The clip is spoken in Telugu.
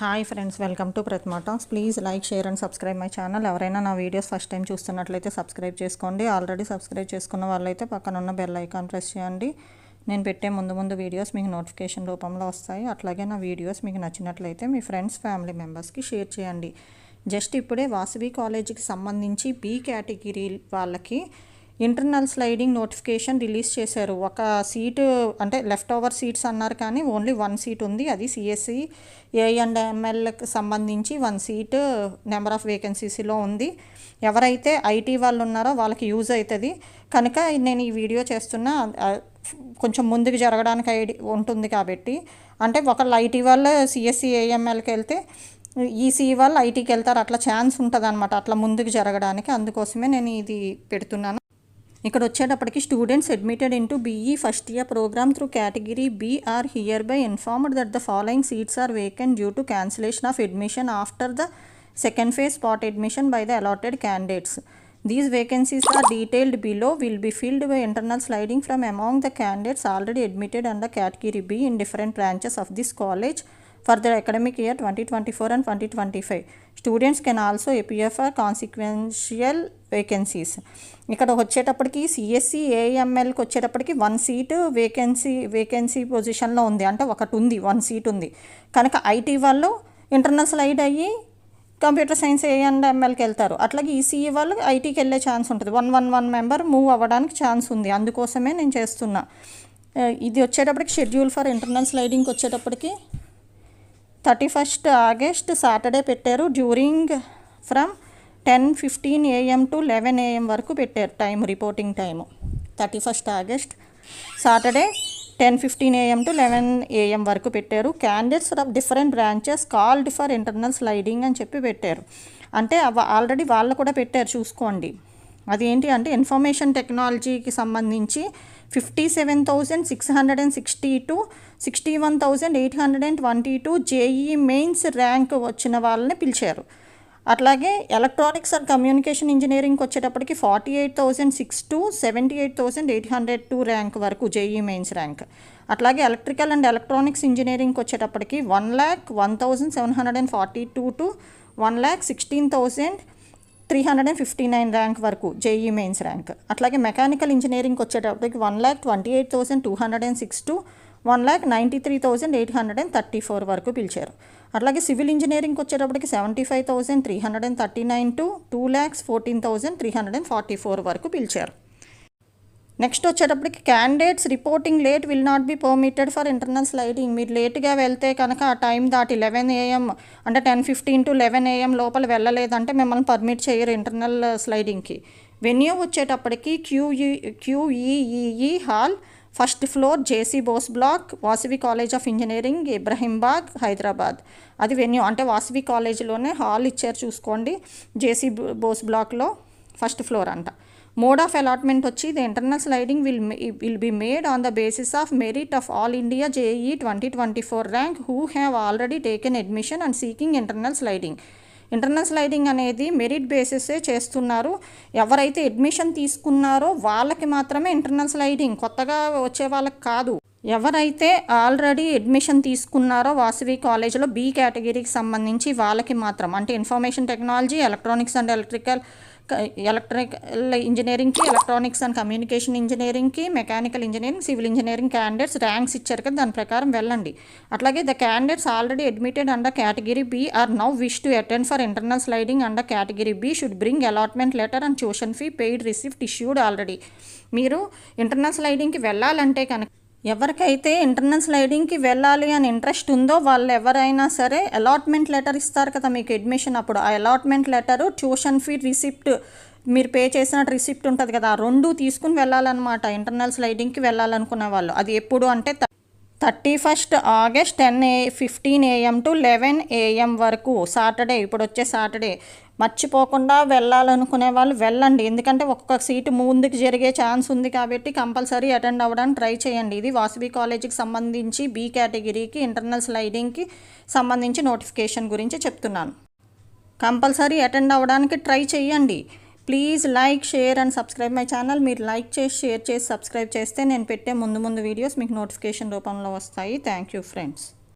Hi friends, welcome to Pratima talks. Please like, share and subscribe my channel. ఎవరైనా నా వీడియోస్ ఫస్ట్ టైం చూస్తున్నట్లయితే సబ్స్క్రైబ్ చేసుకోండి. ఆల్రెడీ సబ్స్క్రైబ్ చేసుకున్న వాళ్ళైతే పక్కన ఉన్న బెల్ ఐకాన్ ప్రెస్ చేయండి. నేను పెట్టే ముందు వీడియోస్ మీకు నోటిఫికేషన్ రూపంలో వస్తాయి. అట్లాగే నా వీడియోస్ మీకు నచ్చినట్లయితే మీ ఫ్రెండ్స్, ఫ్యామిలీ మెంబర్స్కి షేర్ చేయండి. జస్ట్ ఇప్పుడే వాసవి కాలేజీకి సంబంధించి బి కేటగిరీ వాళ్ళకి ఇంటర్నల్ స్లైడింగ్ నోటిఫికేషన్ రిలీజ్ చేశారు. ఒక సీటు అంటే లెఫ్ట్ ఓవర్ సీట్స్ అన్నారు, కానీ ఓన్లీ 1 సీట్ ఉంది. అది సిఎస్సి ఏఎంఎల్కి సంబంధించి 1 సీటు నెంబర్ ఆఫ్ వేకెన్సీస్లో ఉంది. ఎవరైతే ఐటీ వాళ్ళు ఉన్నారో వాళ్ళకి యూజ్ అవుతుంది కనుక నేను ఈ వీడియో చేస్తున్నా. కొంచెం ముందుకు జరగడానికి ఉంటుంది కాబట్టి, అంటే ఒకళ్ళు ఐటీ వాళ్ళు సిఎస్సి ఏఎంఎల్కి వెళ్తే ఈసీ వాళ్ళు ఐటీకి వెళ్తారు. అట్లా ఛాన్స్ ఉంటుంది అనమాట, అట్లా ముందుకు జరగడానికి. అందుకోసమే నేను ఇది పెడుతున్నాను. ఇక్కడ వచ్చేటప్పటికి students admitted into BE first year programme through category B are hereby informed that the following seats are vacant due to cancellation of admission after the second phase spot admission by the allotted candidates. These vacancies are detailed below, will be filled by internal sliding from among the candidates already admitted under category B in different branches of this college for the academic year 2024 and 2025. Students can also appear for consequential vacancies. ఇక్కడ వచ్చేటప్పటికి సిఎస్సి ఏఎంఎల్కి వచ్చేటప్పటికి 1 సీటు వేకెన్సీ పొజిషన్లో ఉంది. అంటే ఒకటి ఉంది, 1 సీట్ ఉంది కనుక ఐటీ వాళ్ళు ఇంటర్నల్ స్లైడ్ అయ్యి కంప్యూటర్ సైన్స్ ఏఎంఎల్కి వెళ్తారు. అట్లాగే ఈసీఈ వాళ్ళు ఐటీకి వెళ్ళే ఛాన్స్ ఉంటుంది. 1 మెంబర్ మూవ్ అవ్వడానికి ఛాన్స్ ఉంది. అందుకోసమే నేను చేస్తున్నా. ఇది వచ్చేటప్పటికి షెడ్యూల్ ఫర్ ఇంటర్నల్ స్లైడింగ్కి వచ్చేటప్పటికి 31st August సాటర్డే పెట్టారు. During from 10:15 AM to 11 AM వరకు పెట్టారు reporting time. 31st August Saturday 10:15 AM to 11 AM వరకు పెట్టారు. Candidates of different branches called for internal sliding అని చెప్పి పెట్టారు. అంటే ఆల్రెడీ వాళ్ళు కూడా పెట్టారు, చూసుకోండి. అదేంటి అంటే ఇన్ఫర్మేషన్ టెక్నాలజీకి సంబంధించి 57,662 61,822 జేఈ మెయిన్స్ ర్యాంక్ వచ్చిన వాళ్ళని పిలిచారు. అట్లాగే ఎలక్ట్రానిక్స్ అండ్ కమ్యూనికేషన్ ఇంజనీరింగ్కి వచ్చేటప్పటికి 48,006 78,802 ర్యాంక్ వరకు జేఈ మెయిన్స్ ర్యాంక్. అట్లాగే ఎలక్ట్రికల్ అండ్ ఎలక్ట్రానిక్స్ ఇంజనీరింగ్కి వచ్చేటప్పటికి 1,01,742 to 1,16,359 ర్యాంక్ వరకు జేఈ మెయిన్స్ ర్యాంక్. అట్లాగే మెకానికల్ ఇంజనీరింగ్కి వచ్చేటప్పటికి 1,28,206 to 1,93,834 వరకు పిలిచారు. అట్లాగే సివిల్ ఇంజనీరింగ్కి వచ్చేటప్పటికి 75,339 to 2,14,344 వరకు పిలిచారు. నెక్స్ట్ వచ్చేటప్పటికి candidates reporting late will not be permitted for internal sliding. మీరు లేట్గా వెళ్తే కనుక ఆ టైం దాటి 11 AM అంటే 10:15 to 11 AM లోపల వెళ్ళలేదంటే మిమ్మల్ని పర్మిట్ చేయరు ఇంటర్నల్ స్లైడింగ్కి. వెన్యూ వచ్చేటప్పటికి QEEE hall, first floor, J C Bose block, Vasavi college of engineering, Ibrahimbagh, Hyderabad. అది వెన్యూ. అంటే వాసవి కాలేజీలోనే హాల్ ఇచ్చారు, చూసుకోండి. జేసీ బోస్ బ్లాక్లో ఫస్ట్ ఫ్లోర్ అంట. మోడ్ ఆఫ్ అలాట్మెంట్ వచ్చి the internal sliding will be made on the basis of merit of all India JEE 2024 rank who have already taken admission and seeking internal sliding. Internal sliding అనేది మెరిట్ బేసిసే చేస్తున్నారు. ఎవరైతే అడ్మిషన్ తీసుకున్నారో వాళ్ళకి మాత్రమే ఇంటర్నల్ స్లైడింగ్, కొత్తగా వచ్చే వాళ్ళకి కాదు. ఎవరైతే ఆల్రెడీ అడ్మిషన్ తీసుకున్నారో వాసవి కాలేజీలో బి కేటగిరీకి సంబంధించి వాళ్ళకి మాత్రం, అంటే information technology, electronics and electrical ఇంజనీరింగ్కి, ఎలక్ట్రానిక్స్ అండ్ కమ్యూనికేషన్ ఇంజనీరింగ్కి, mechanical engineering, civil engineering candidates ranks ఇచ్చారు కదా, దాని ప్రకారం వెళ్ళండి. అట్లాగే the candidates already admitted under category B are now wish to attend for internal sliding under category B should bring allotment letter and tuition fee paid receipt issued already. మీరు ఇంటర్నల్ స్లైడింగ్కి వెళ్ళాలంటే కనుక, ఎవరికైతే ఇంటర్నల్ స్లైడింగ్కి వెళ్ళాలి అని ఇంట్రెస్ట్ ఉందో వాళ్ళు ఎవరైనా సరే అలాట్మెంట్ లెటర్ ఇస్తారు కదా మీకు అడ్మిషన్ అప్పుడు. ఆ allotment letter, tuition fee receipt, మీరు పే చేసిన రిసిప్ట్ ఉంటుంది కదా, ఆ 2 తీసుకుని వెళ్ళాలన్నమాట ఇంటర్నల్ స్లైడింగ్కి వెళ్ళాలనుకునే వాళ్ళు. అది ఎప్పుడు అంటే 31st August 10:15 AM to 11 AM వరకు సాటర్డే. ఇప్పుడు వచ్చే సాటర్డే మర్చిపోకుండా వెళ్ళాలనుకునే వాళ్ళు వెళ్ళండి. ఎందుకంటే ఒక్కొక్క సీటు ముందుకు జరిగే ఛాన్స్ ఉంది కాబట్టి కంపల్సరీ అటెండ్ అవ్వడానికి ట్రై చేయండి. ఇది వాసవి కాలేజీకి సంబంధించి బి కేటగిరీకి ఇంటర్నల్ స్లైడింగ్కి సంబంధించి నోటిఫికేషన్ గురించి చెప్తున్నాను. కంపల్సరీ అటెండ్ అవ్వడానికి ట్రై చేయండి. Please like, share and subscribe my channel. మీరు లైక్ చేసి, షేర్ చేసి, సబ్స్క్రైబ్ చేస్తే నేను పెట్టే ముందు వీడియోస్ మీకు నోటిఫికేషన్ రూపంలో వస్తాయి. Thank you friends.